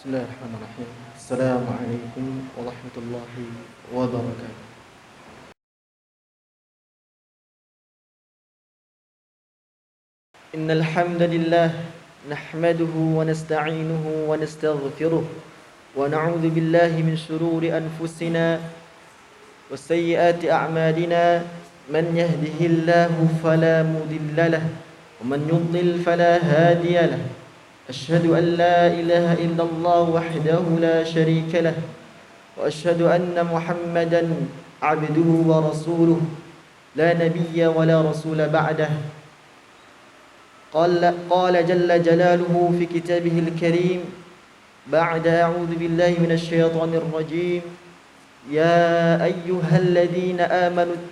Bismillahirrahmanirrahim. Assalamualaikum warahmatullahi wabarakatuh. Innal hamdalillah nahmaduhu wa nasta'inuhu wa nastaghfiruh wa na'udzu billahi min shururi anfusina wa sayyiati a'malina man yahdihillahu fala mudilla lahu wa man yudlil fala hadiya lahu. أشهد أن لا إله إلا الله وحده لا شريك له وأشهد أن محمدا عبده ورسوله لا نبي ولا رسول بعده. قال جل جلاله في كتابه الكريم بعد أعوذ بالله من الشيطان الرجيم يا أيها الذين آمنوا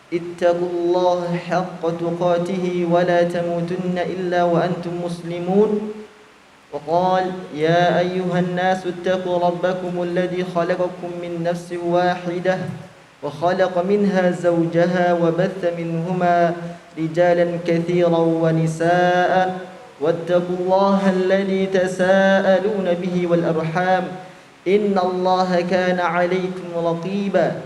اتقوا الله حق تقاته ولا تموتن إلا وأنتم مسلمون. وقال يا أيها الناس اتقوا ربكم الذي خلقكم من نفس واحدة وخلق منها زوجها وبث منهما رجالا كثيرا ونساء واتقوا الله الذي تساءلون به والأرحام إن الله كان عليكم رقيبا.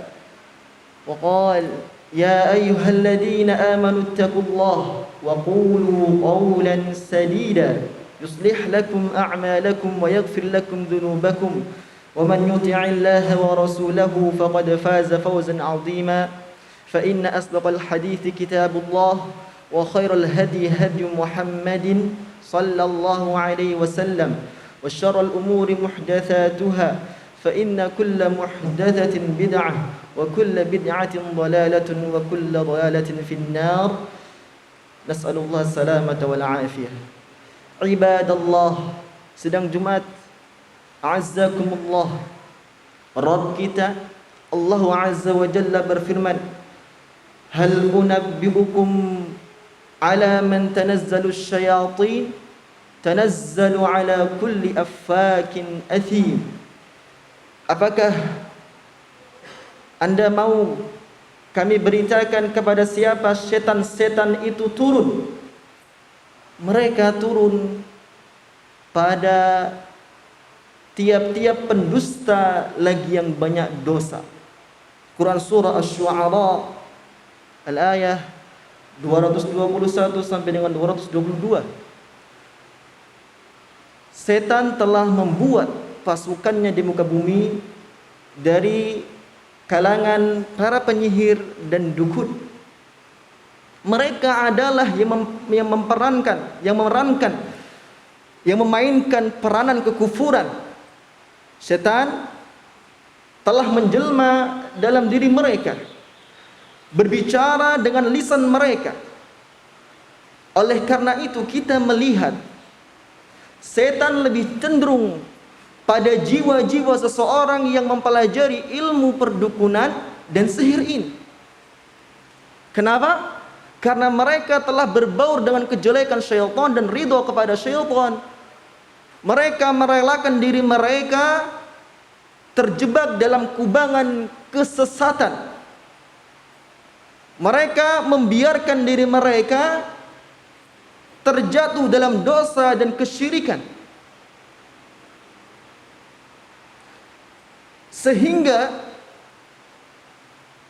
وقال يا أيها الذين آمنوا اتقوا الله وقولوا قولا سديدا يصلح لكم أعمالكم ويغفر لكم ذنوبكم ومن يطع الله ورسوله فقد فاز فوزا عظيما. فإن أصدق الحديث كتاب الله وخير الهدي هدي محمد صلى الله عليه وسلم وشر الأمور محدثاتها فإن كل محدثة بدعة وكل بدعة ضلالة وكل ضلالة في النار. نسأل الله السلامة والعافية. عباد الله, sedang Jumat, a'azzakumullah. Rabb kita Allah Azza wa Jalla berfirman, hal unabbi'ukum ala man tanazzalu syayatin tanazzalu ala kulli affakin athim. Apakah Anda mau kami beritakan kepada siapa setan-setan itu turun? Mereka turun pada tiap-tiap pendusta lagi yang banyak dosa. Quran surah Asy-Syu'ara al-ayah 221 sampai dengan 222. Setan telah membuat pasukannya di muka bumi dari kalangan para penyihir dan dukun. Mereka adalah yang memainkan peranan kekufuran. Setan telah menjelma dalam diri mereka, berbicara dengan lisan mereka. Oleh karena itu kita melihat setan lebih cenderung pada jiwa-jiwa seseorang yang mempelajari ilmu perdukunan dan sihir ini. Kenapa? Karena mereka telah berbaur dengan kejelekan syaitan dan ridho kepada syaitan. Mereka merelakan diri mereka terjebak dalam kubangan kesesatan. Mereka membiarkan diri mereka terjatuh dalam dosa dan kesyirikan. Sehingga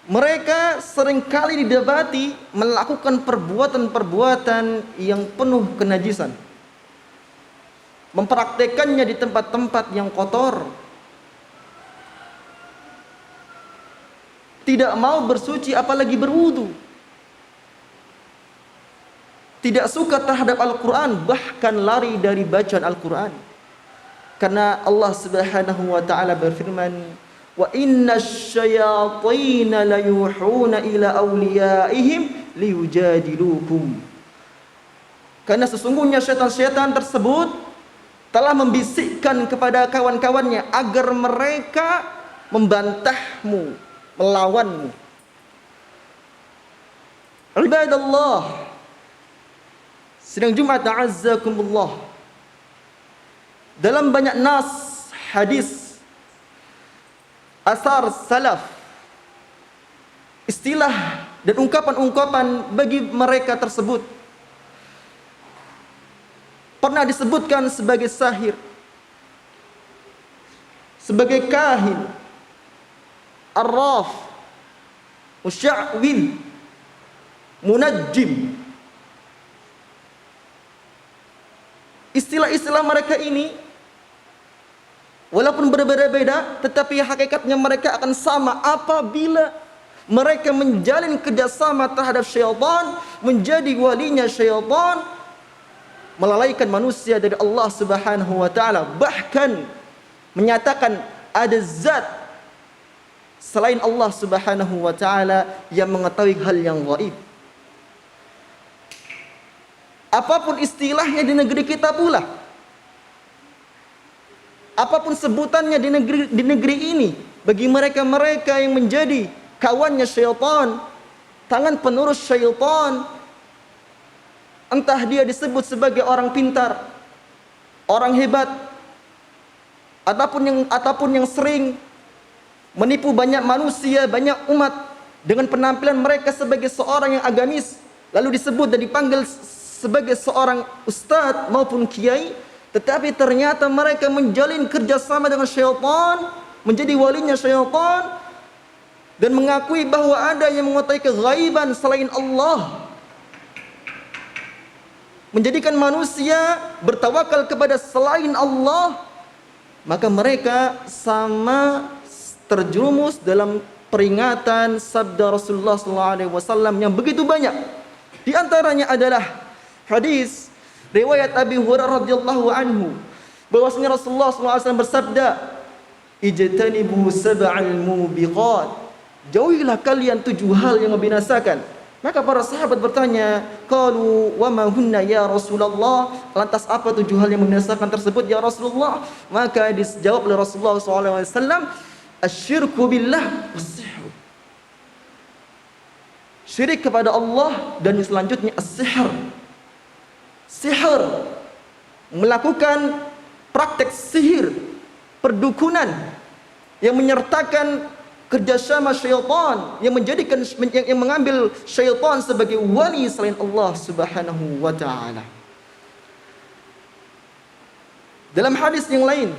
mereka seringkali didapati melakukan perbuatan-perbuatan yang penuh kenajisan, mempraktekannya di tempat-tempat yang kotor, tidak mau bersuci apalagi berwudu, tidak suka terhadap Al-Quran, bahkan lari dari bacaan Al-Quran. Karena Allah Subhanahu wa ta'ala berfirman, wa inna syayatina layuhuna ila awliyaihim liyujadilukum. Karena sesungguhnya syaitan-syaitan tersebut telah membisikkan kepada kawan-kawannya agar mereka membantahmu, melawanmu. Ibadallah, sidang Jumat a'azzakumullah. Dalam banyak nas, hadis, asar salaf, istilah dan ungkapan-ungkapan bagi mereka tersebut pernah disebutkan sebagai sahir, sebagai kahin, arraf, musya'wil, munajjim. Istilah-istilah mereka ini walaupun berbeda-beda, tetapi hakikatnya mereka akan sama apabila mereka menjalin kerjasama terhadap syaitan, menjadi walinya syaitan, melalaikan manusia dari Allah Subhanahu wa taala, bahkan menyatakan ada zat selain Allah Subhanahu wa taala yang mengetahui hal yang gaib. Apapun istilahnya di negeri kita pula, apapun sebutannya di negeri ini, bagi mereka-mereka yang menjadi kawannya syaitan, tangan penerus syaitan, entah dia disebut sebagai orang pintar, orang hebat, ataupun yang sering menipu banyak manusia, banyak umat dengan penampilan mereka sebagai seorang yang agamis, lalu disebut dan dipanggil sebagai seorang ustadz maupun kiai, tetapi ternyata mereka menjalin kerjasama dengan syaitan, menjadi walinya syaitan, dan mengakui bahwa ada yang mengetahui keghaiban selain Allah, menjadikan manusia bertawakal kepada selain Allah. Maka mereka sama terjerumus dalam peringatan sabda Rasulullah SAW yang begitu banyak. Di antaranya adalah hadis riwayat Abi Hurairah radhiyallahu anhu, bahwasanya Rasulullah SAW bersabda, "Ijtanibu sab'al mubiqat." Jauhilah kalian 7 hal yang membinasakan. Maka para sahabat bertanya, qalu wa ma hunna ya Rasulullah? Lantas apa 7 hal yang membinasakan tersebut ya Rasulullah? Maka dijawab oleh Rasulullah SAW, asyirku billah was-sihr. Syirik kepada Allah, dan selanjutnya as-sihr. Sihir, melakukan praktek sihir, perdukunan yang menyertakan kerjasama syaitan, yang mengambil syaitan sebagai wali selain Allah Subhanahu wa taala. Dalam hadis yang lain,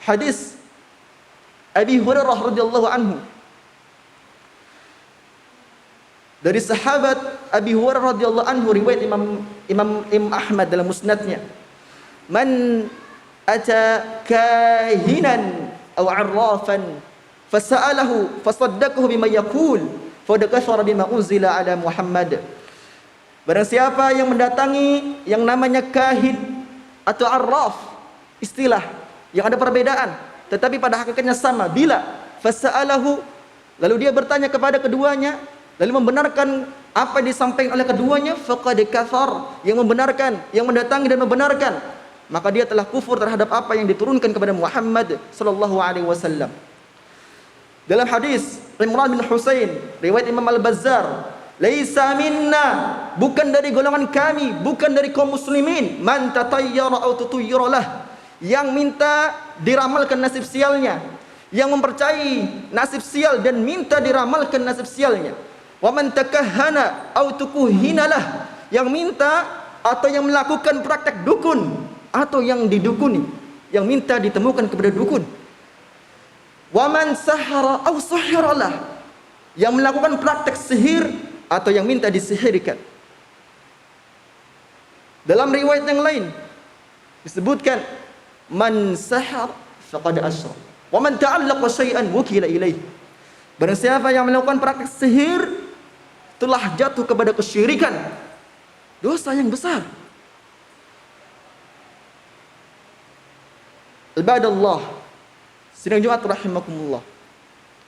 hadis Abi Hurairah radhiyallahu anhu, dari sahabat Abi Hurairah radhiyallahu anhu, riwayat Imam Ahmad dalam musnadnya, man ata kahinan aw arrafan fasa'alahu fasaddaqahu bima yaqul faqad kafara bima unzila ala Muhammad. Barang siapa yang mendatangi yang namanya kahin atau arraf, istilah yang ada perbedaan tetapi pada hakikatnya sama, bila fasa'alahu, lalu dia bertanya kepada keduanya, lalu membenarkan apa yang disampaikan oleh keduanya, faqad kafar, yang membenarkan, yang mendatangi dan membenarkan, maka dia telah kufur terhadap apa yang diturunkan kepada Muhammad sallallahu alaihi wasallam. Dalam hadis Imran bin Husain riwayat Imam Al-Bazzar, laisa minna, bukan dari golongan kami, bukan dari kaum muslimin, man tatayyara aw tutayyara lah, yang minta diramalkan nasib sialnya, yang mempercayai nasib sial dan minta diramalkan nasib sialnya. Wa man takahhana aw tukuhina lah, yang minta atau yang melakukan praktek dukun atau yang didukuni, yang minta ditemukan kepada dukun. Wa man sahara aw sahiralah, yang melakukan praktek sihir atau yang minta disihirkan. Dalam riwayat yang lain disebutkan, man sahar faqad asyrak wa man ta'allaqa syai'an wukila ilaih. Barang siapa yang melakukan praktek sihir telah jatuh kepada kesyirikan, dosa yang besar. Ibadallah, sidang Jumat rahimakumullah.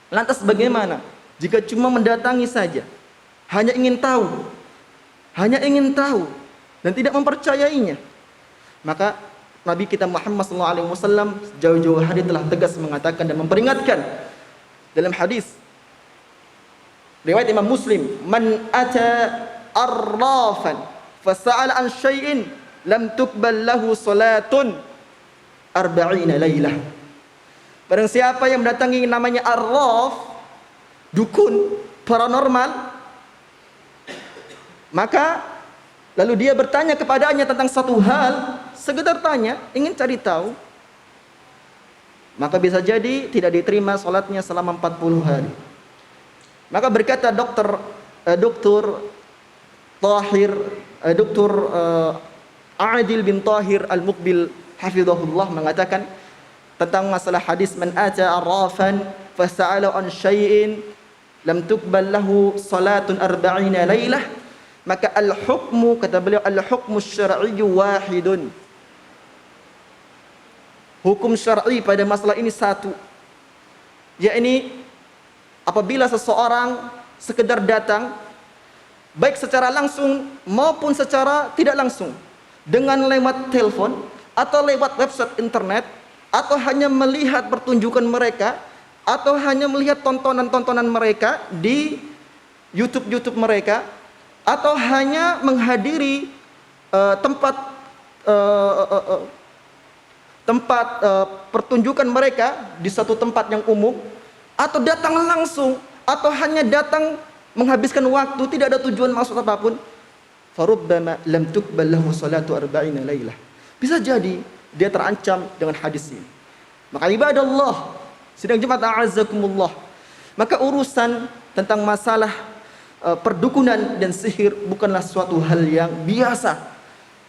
Lantas bagaimana jika cuma mendatangi saja, hanya ingin tahu dan tidak mempercayainya? Maka Nabi kita Muhammad SAW jauh-jauh hari telah tegas mengatakan dan memperingatkan dalam hadis riwayat Imam Muslim, man ata arrafan fasa'ala an syai'in lam tuqbal lahu salatun arba'ina lailah. Barang siapa yang mendatangi namanya arraf, dukun, paranormal, maka lalu dia bertanya kepadanya tentang satu hal, sekedar tanya, ingin cari tahu, maka bisa jadi tidak diterima salatnya selama 40 hari. Maka berkata Dokter Tahir, Dokter Adil bin Tahir Al-Muqbil hafizahullah mengatakan tentang masalah hadis man ata arrafan fasa'ala an syai'in lam tuqbal lahu salatun 40 lailah, maka al-hukmu, kata beliau, al-hukmu syar'i wahidun. Hukum syar'i pada masalah ini satu, yakni apabila seseorang sekedar datang baik secara langsung maupun secara tidak langsung, dengan lewat telepon atau lewat website internet, atau hanya melihat pertunjukan mereka, atau hanya melihat tontonan-tontonan mereka di YouTube mereka, atau hanya menghadiri tempat pertunjukan mereka di satu tempat yang umum, atau datang langsung, atau hanya datang menghabiskan waktu, tidak ada tujuan maksud apapun, farubbama lam tuqbal lahu salatu 40 lailah. Bisa jadi dia terancam dengan hadis ini. Maka ibadah Allah, sidang Jumat a'azzakumullah, maka urusan tentang masalah perdukunan dan sihir bukanlah suatu hal yang biasa,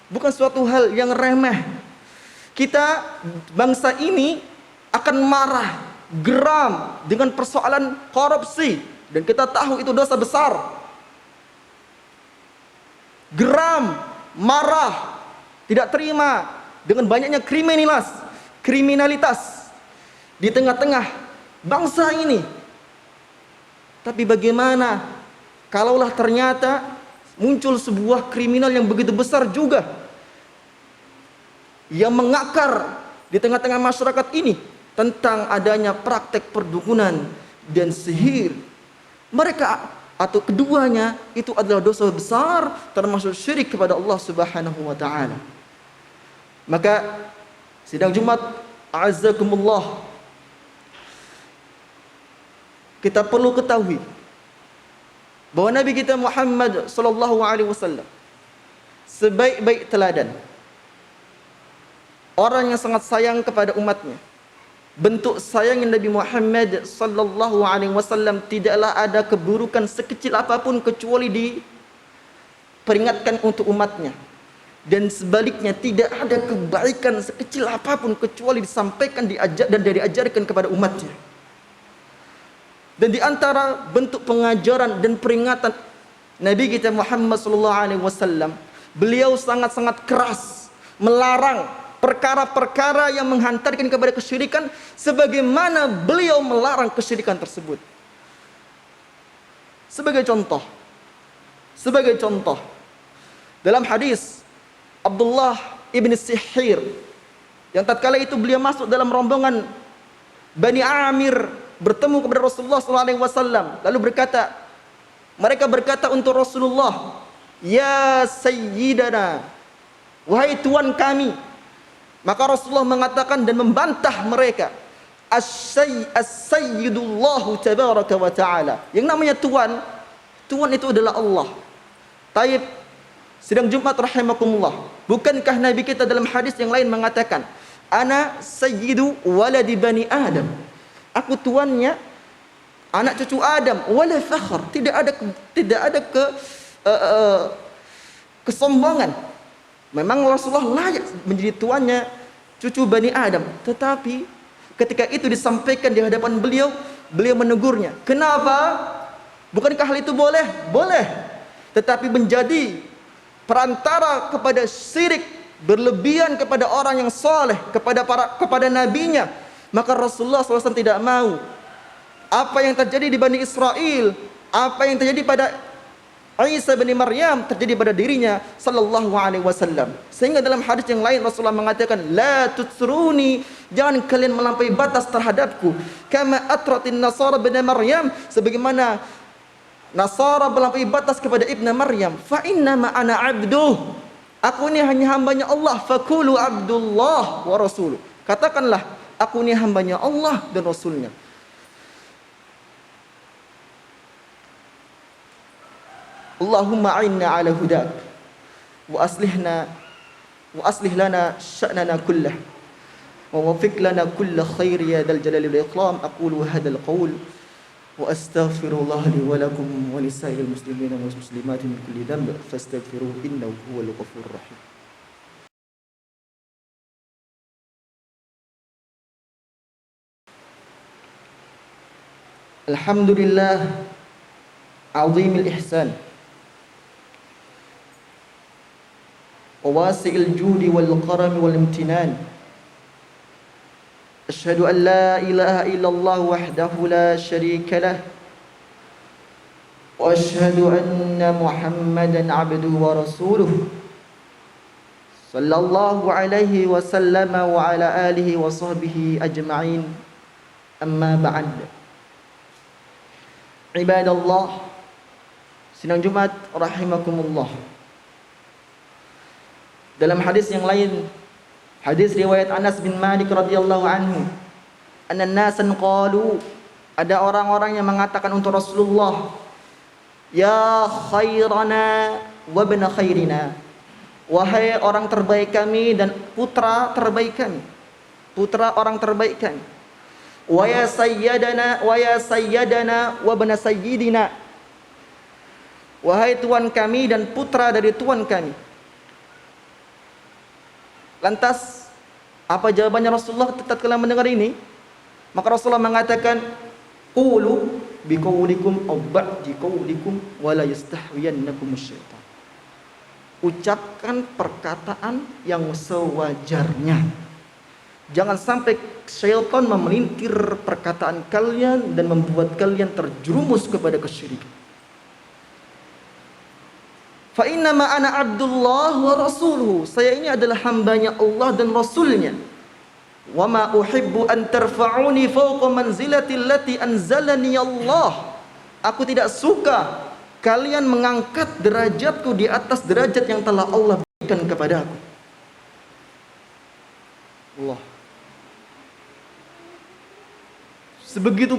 bukan suatu hal yang remeh. Kita bangsa ini akan marah, geram dengan persoalan korupsi, dan kita tahu itu dosa besar. Geram, marah, tidak terima dengan banyaknya kriminalitas di tengah-tengah bangsa ini. Tapi bagaimana kalaulah ternyata muncul sebuah kriminal yang begitu besar juga yang mengakar di tengah-tengah masyarakat ini tentang adanya praktek perdukunan dan sihir. Mereka atau keduanya itu adalah dosa besar, termasuk syirik kepada Allah Subhanahu wa taala. Maka sidang Jumat a'azzakumullah, kita perlu ketahui bahwa Nabi kita Muhammad sallallahu alaihi wasallam sebaik-baik teladan, orang yang sangat sayang kepada umatnya. Bentuk sayangnya Nabi Muhammad sallallahu alaihi wasallam tidaklah ada keburukan sekecil apapun kecuali diperingatkan untuk umatnya, dan sebaliknya tidak ada kebaikan sekecil apapun kecuali disampaikan, diajar dan diajarkan kepada umatnya. Dan di antara bentuk pengajaran dan peringatan Nabi kita Muhammad sallallahu alaihi wasallam, beliau sangat-sangat keras melarang perkara-perkara yang menghantarkan kepada kesyirikan, sebagaimana beliau melarang kesyirikan tersebut. Sebagai contoh, dalam hadis Abdullah ibn Sihir, yang tatkala itu beliau masuk dalam rombongan Bani Amir bertemu kepada Rasulullah SAW, lalu mereka berkata untuk Rasulullah, ya Sayyidana, wahai Tuan kami. Maka Rasulullah mengatakan dan membantah mereka, As-Sayyidullahu tabaraka wa ta'ala. Yang namanya Tuan itu adalah Allah. Taib, sidang Jumat rahimakumullah, bukankah Nabi kita dalam hadis yang lain mengatakan, Ana sayyidu waladi bani Adam, aku tuannya anak cucu Adam, wala fakhr, tidak ada kesombongan. Memang Rasulullah layak menjadi tuannya cucu Bani Adam, tetapi ketika itu disampaikan di hadapan beliau menegurnya. Kenapa? Bukankah hal itu boleh? Boleh. Tetapi menjadi perantara kepada syirik, berlebihan kepada orang yang saleh, kepada nabinya, maka Rasulullah SAW tidak mau apa yang terjadi di Bani Israel, apa yang terjadi pada Isa bin Maryam terjadi pada dirinya sallallahu alaihi wasallam. Sehingga dalam hadis yang lain Rasulullah mengatakan, la tutsruni, jangan kalian melampaui batas terhadapku, kama atratin nasara bin Maryam, sebagaimana Nasara melampaui batas kepada Ibnu Maryam. Fa inna ma ana abduh, aku ini hanya hambanya Allah. Fakulu abdullah wa rasuluh, katakanlah aku ini hambanya Allah dan Rasulnya. Allahumma a'inna ala hudak wa aslih lana sya'nana kullah. ووفق لنا كل خير يا ذا الجلال والإكرام. أقول هذا القول وأستغفر الله لي ولكم ولسائر المسلمين والمسلمات من كل ذنب فاستغفروه إنه هو الغفور الرحيم. الحمد لله عظيم الإحسان وواسع الجود والكرم والامتنان. أشهد أن لا إله إلا الله وحده لا شريك له وأشهد أن محمدا عبده ورسوله صلى الله عليه وسلم وعلى آله وصحبه أجمعين. أما بعد. Ibadallah, sidang Jumat rahimakumullah. Dalam hadis yang lain, hadis riwayat Anas bin Malik radhiyallahu anhu, anna nasan qalu, ada orang-orang yang mengatakan untuk Rasulullah, ya khairana wa ibn khairina, wahai orang terbaik kami dan putra terbaik kami, putra orang terbaik kami. Wa ya sayyidana wa ibn sayyidina, wahai tuan kami dan putra dari tuan kami. Lantas apa jawabannya Rasulullah tatkala mendengar ini? Maka Rasulullah mengatakan, qulu biqaulikum aw ba'di qaulikum wa la yastahwiyannakum syaitan. Ucapkan perkataan yang sewajarnya. Jangan sampai syaitan memelintir perkataan kalian dan membuat kalian terjerumus kepada kesyirikan. Fa innama ana abdullah wa rasuluhu, saya ini adalah hambanya Allah dan Rasulnya. Wa ma uhibbu an tarfa'uni fawqa manzilati allati anzalani Allah, aku tidak suka kalian mengangkat derajatku di atas derajat yang telah Allah berikan kepadaku. Allah. Sebegitu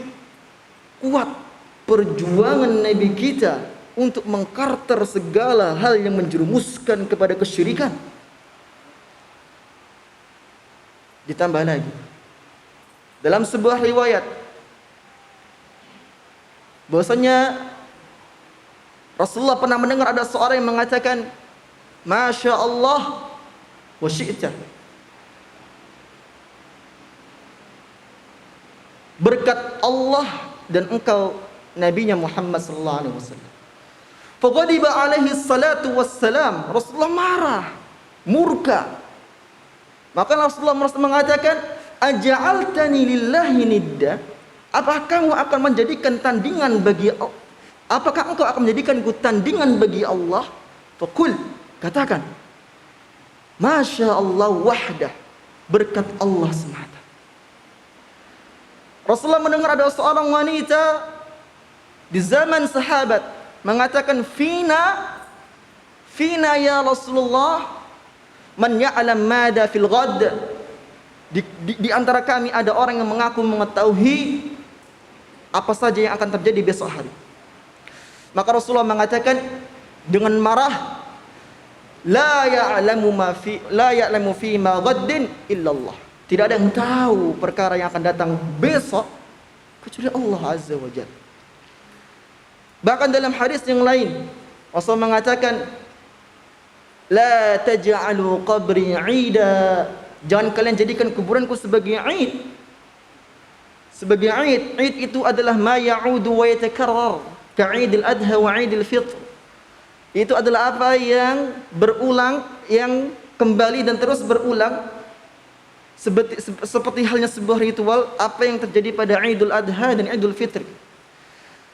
kuat perjuangan Nabi kita untuk mengkarter segala hal yang menjerumuskan kepada kesyirikan. Ditambah lagi, dalam sebuah riwayat bahwasanya Rasulullah pernah mendengar ada seorang yang mengatakan, Masya Allah wa syi'ta, berkat Allah dan engkau nabinya Muhammad sallallahu alaihi wasallam. Faghadiba alaihi salatu wassalam, Rasulullah marah, murka. Maka Rasulullah mengatakan, aja'altani lillahi nidda, apakah kamu akan menjadikan tandingan bagi Allah? Apakah engkau akan menjadikanku tandingan bagi Allah? Faqul, katakan, Masya Allah wahdah, berkat Allah semata. Rasulullah mendengar ada seorang wanita di zaman sahabat mengatakan, Fina ya Rasulullah man ya'lam mada fil ghad, di antara kami ada orang yang mengaku mengetahui apa saja yang akan terjadi besok hari. Maka Rasulullah mengatakan dengan marah, la ya'lamu fi ma ghaddin illallah, tidak ada yang tahu perkara yang akan datang besok kecuali Allah Azza wa Jalla. Bahkan dalam hadis yang lain Rasul mengatakan, la taj'alu qabri 'ida, jangan kalian jadikan kuburanku sebagai 'id. Sebagai 'id. 'Id itu adalah ma ya'udu wa yatakarrar, ka'idil adha wa 'idil fitr. Itu adalah apa yang berulang, yang kembali dan terus berulang. Seperti halnya sebuah ritual apa yang terjadi pada Idul Adha dan Idul Fitri.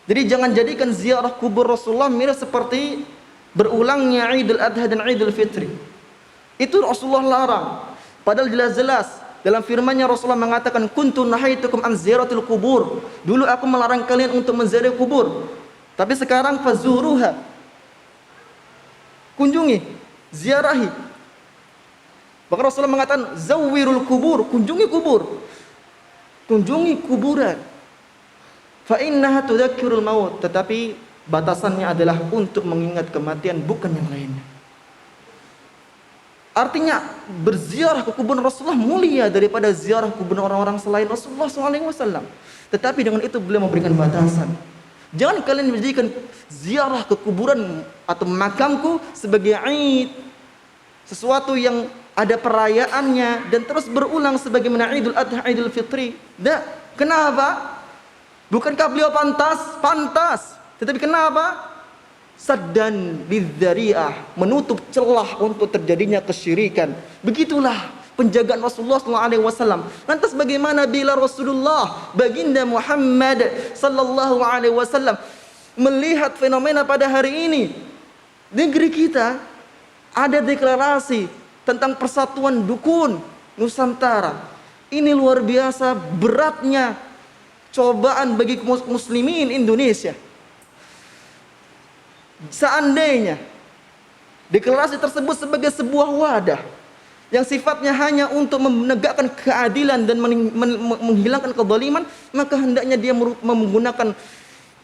Jadi jangan jadikan ziarah kubur Rasulullah mirip seperti berulangnya Idul Adha dan Idul Fitri. Itu Rasulullah larang. Padahal jelas-jelas dalam firman-Nya Rasulullah mengatakan, kuntu nahaitukum an ziyaratil kubur, dulu aku melarang kalian untuk menziarahi kubur, tapi sekarang fazuruha, kunjungi, ziarahi. Bahkan Rasulullah mengatakan, zawwirul kubur, kunjungi kubur, kunjungi kuburan. Fa innaha tudzakkirul maut, tetapi batasannya adalah untuk mengingat kematian, bukan yang lainnya. Artinya berziarah ke kuburan Rasulullah mulia daripada ziarah kuburan orang-orang selain Rasulullah SAW. Tetapi dengan itu beliau memberikan batasan. Jangan kalian menjadikan ziarah ke kuburan atau makamku sebagai Id, sesuatu yang ada perayaannya dan terus berulang sebagaimana Idul Adha, Idul Fitri. Kenapa? Bukankah beliau pantas? Pantas. Tetapi kenapa? Saddan bidzari'ah, menutup celah untuk terjadinya kesyirikan. Begitulah penjagaan Rasulullah SAW. Lantas bagaimana bila Rasulullah baginda Muhammad sallallahu alaihi wasallam melihat fenomena pada hari ini? Negeri kita ada deklarasi tentang persatuan dukun Nusantara. Ini luar biasa beratnya cobaan bagi muslimin Indonesia. Seandainya deklarasi tersebut sebagai sebuah wadah yang sifatnya hanya untuk menegakkan keadilan dan menghilangkan kezaliman, maka hendaknya dia menggunakan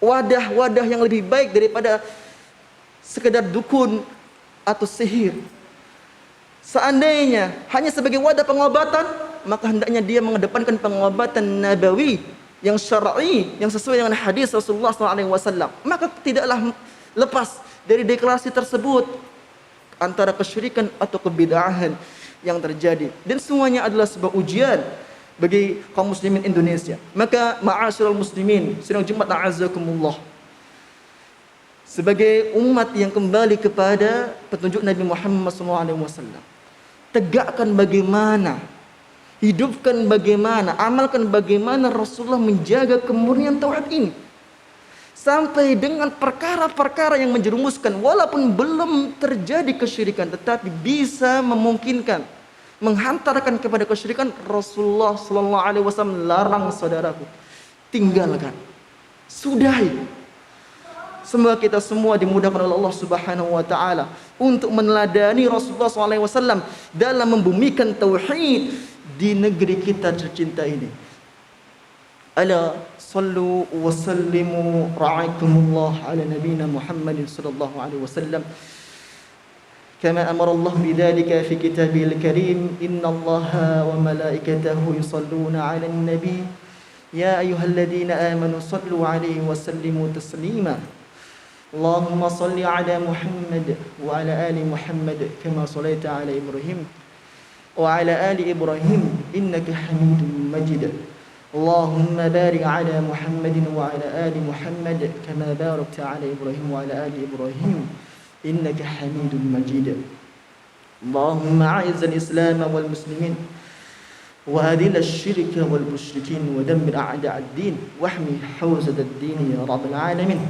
wadah-wadah yang lebih baik daripada sekedar dukun atau sihir. Seandainya hanya sebagai wadah pengobatan, maka hendaknya dia mengedepankan pengobatan nabawi yang syar'i, yang sesuai dengan hadis Rasulullah SAW. Maka tidaklah lepas dari deklarasi tersebut antara kesyirikan atau kebid'ahan yang terjadi, dan semuanya adalah sebuah ujian bagi kaum muslimin Indonesia. Maka ma'asyiral muslimin, sidang Jumat a'azzakumullah, sebagai umat yang kembali kepada petunjuk Nabi Muhammad SAW, tegakkan bagaimana, hidupkan bagaimana, amalkan bagaimana Rasulullah menjaga kemurnian tauhid ini. Sampai dengan perkara-perkara yang menjerumuskan, walaupun belum terjadi kesyirikan, tetapi bisa memungkinkan menghantarkan kepada kesyirikan, Rasulullah SAW larang, saudaraku, tinggalkan, sudahi. Semoga kita semua dimudahkan oleh Allah Subhanahu wa taala untuk meneladani Rasulullah SAW dalam membumikan tauhid di negeri kita tercinta ini. Ala sallu wa sallimu ra'aikumullah ala nabiyina Muhammadin sallallahu alaihi wasallam kama amara Allah bidzalika fi kitabihil karim. Innallaha wa malaikatahu yusalluna 'alan nabi ya ayyuhalladzina amanu sallu 'alaihi wa sallimu taslima. Allahumma salli 'ala Muhammad wa 'ala ali Muhammad kama shallaita 'ala Ibrahim wa 'ala ali Ibrahim innaka Hamidum Majid. اللهم بارك على محمد وعلى آل محمد كما باركت على إبراهيم وعلى آل إبراهيم إنك حميد مجيد. اللهم أعز الإسلام والمسلمين وأذل الشرك والمشركين ودمر أعداء الدين واحمي حوزة الدين يا رب العالمين.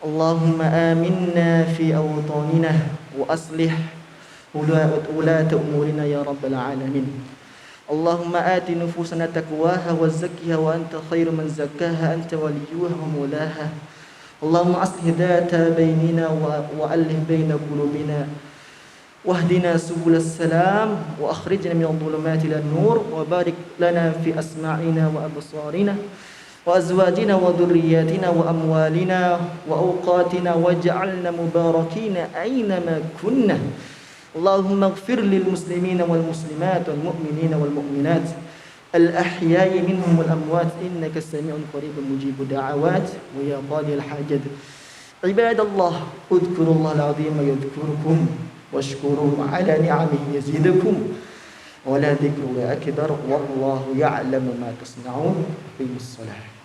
اللهم آمنا في أوطاننا وأصلح ولاة أمورنا يا رب العالمين. اللهم آت نفوسنا تقواها وزكها وأنت خير من زكاها أنت وليها ومولاها. اللهم أصلح ذات بيننا وألف بين قلوبنا واهدنا سبل السلام وأخرجنا من الظلمات إلى النور وبارك لنا في أسماعنا وأبصارنا وأزواجنا وذرياتنا وأموالنا وأوقاتنا واجعلنا مباركين أينما كنا. اللهم اغفر للمسلمين والمسلمات والمؤمنين والمؤمنات الأحياء منهم والأموات إنك سميع قريب مجيب دعوات ويا قاضي الحاجات. عباد الله اذكروا الله العظيم يذكركم واشكروه على نعمه يزيدكم ولا ذكر أكبر والله يعلم ما تصنعون. قيموا الصلاة.